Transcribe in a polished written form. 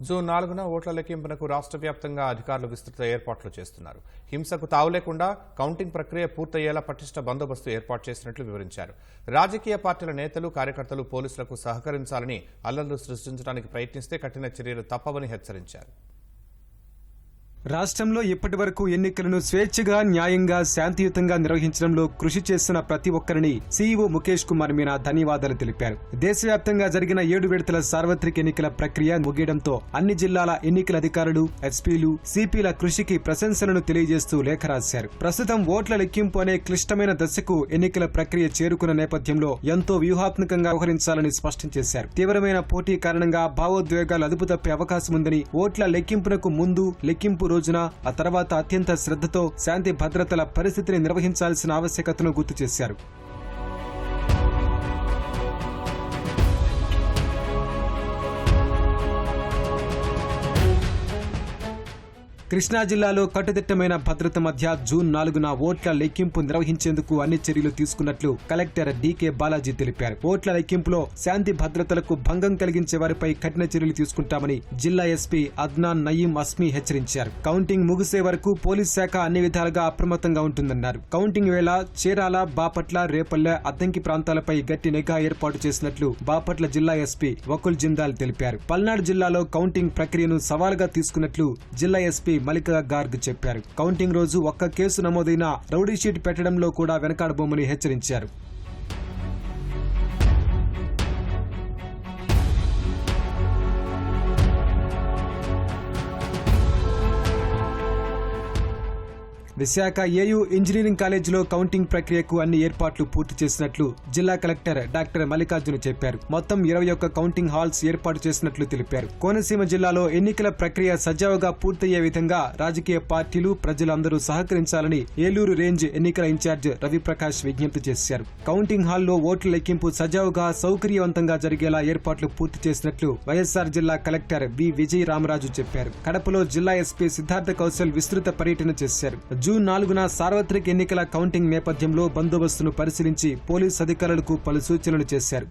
June 4న ఓట్ల లెక్కింపునకు రాష్ట్ర వ్యాప్తంగా అధికారులు విస్తృత ఏర్పాట్లు చేస్తున్నారు. హింసకు తావులేకుండా కౌంటింగ్ ప్రక్రియ పూర్తయ్యేలా పటిష్ట బందోబస్తు ఏర్పాటు చేసినట్లు వివరించారు. రాజకీయ పార్టీల నేతలు, కార్యకర్తలు పోలీసులకు సహకరించాలని, అల్లర్లు సృష్టించడానికి ప్రయత్నిస్తే కఠిన చర్యలు తప్పవని హెచ్చరించారు. రాష్ట్రంలో ఇప్పటి వరకు ఎన్నికలను స్వేచ్ఛగా, న్యాయంగా, శాంతియుతంగా నిర్వహించడంలో కృషి చేస్తున్న ప్రతి ఒక్కరిని సీఈఓ ముఖేష్ కుమార్ మీనా ధన్యవాదాలు తెలిపారు. దేశవ్యాప్తంగా జరిగిన 7 విడతల సార్వత్రిక ఎన్నికల ప్రక్రియ ముగియడంతో అన్ని జిల్లాల ఎన్నికల అధికారులు, ఎస్పీలు, సిపిల కృషికి ప్రశంసలను తెలియజేస్తూ లేఖ రాశారు. ప్రస్తుతం ఓట్ల లెక్కింపు అనే క్లిష్టమైన దశకు ఎన్నికల ప్రక్రియ చేరుకున్న నేపథ్యంలో ఎంతో వ్యూహాత్మకంగా వ్యవహరించాలని స్పష్టం చేశారు. తీవ్రమైన పోటీ కారణంగా భావోద్వేగాలు అదుపు తప్పే అవకాశం ఉందని, ఓట్ల లెక్కింపునకు ముందు, లెక్కింపు రోజున, ఆ తర్వాత అత్యంత శ్రద్ధతో శాంతి భద్రతల పరిస్థితిని నిర్వహించాల్సిన ఆవశ్యకతను గుర్తు చేశారు. కృష్ణా జిల్లాలో కట్టుదిట్టమైన భద్రత మధ్య జూన్ 4న ఓట్ల లెక్కింపు నిర్వహించేందుకు అన్ని చర్యలు తీసుకున్నట్లు కలెక్టర్ డీకే బాలాజీ తెలిపారు. ఓట్ల లెక్కింపులో శాంతి భద్రతలకు భంగం కలిగించే వారిపై కఠిన చర్యలు తీసుకుంటామని జిల్లా ఎస్పీ అద్నాన్ నయీం అస్మీ హెచ్చరించారు. కౌంటింగ్ ముగిసే వరకు పోలీస్ శాఖ అన్ని విధాలుగా అప్రమత్తంగా ఉంటుందన్నారు. కౌంటింగ్ వేళ చీరాల, బాపట్ల, రేపల్లె, అద్దంకి ప్రాంతాలపై గట్టి నిఘా ఏర్పాటు చేసినట్లు బాపట్ల జిల్లా ఎస్పీ వకుల్ జిందాల్ తెలిపారు. పల్నాడు జిల్లాలో కౌంటింగ్ ప్రక్రియను సవాలుగా తీసుకున్నట్లు జిల్లా ఎస్పీ మల్లికా గార్గ్ చెప్పారు. కౌంటింగ్ రోజు ఒక్క కేసు నమోదైన రౌడీ షీట్ పెట్టడంలో కూడా వెనకాడబోమని హెచ్చరించారు. విశాఖ ఏయూ ఇంజనీరింగ్ కాలేజీలో కౌంటింగ్ ప్రక్రియకు అన్ని ఏర్పాట్లు పూర్తి చేసినట్లు జిల్లా కలెక్టర్ డాక్టర్ మల్లికార్జున చెప్పారు. మొత్తం 21 కౌంటింగ్ హాల్స్ ఏర్పాటు చేసినట్లు తెలిపారు. కోనసీమ జిల్లాలో ఎన్నికల ప్రక్రియ సజావుగా పూర్తయ్యే విధంగా రాజకీయ పార్టీలు, ప్రజలందరూ సహకరించాలని ఏలూరు రేంజ్ ఎన్నికల ఇన్ఛార్జ్ రవిప్రకాష్ విజ్ఞప్తి చేశారు. కౌంటింగ్ హాల్లో ఓట్ల లెక్కింపు సజావుగా, సౌకర్యవంతంగా జరిగేలా ఏర్పాట్లు పూర్తి చేసినట్లు వైఎస్ఆర్ జిల్లా కలెక్టర్ వి విజయ రామరాజు చెప్పారు. కడపలో జిల్లా ఎస్పీ సిద్ధార్థ కౌశల్ విస్తృత పర్యటన చేశారు. జూన్ 4న సార్వత్రిక ఎన్నికల కౌంటింగ్ నేపథ్యంలో బందోబస్తును పరిశీలించి పోలీసు అధికారులకు పలు సూచనలు చేశారు.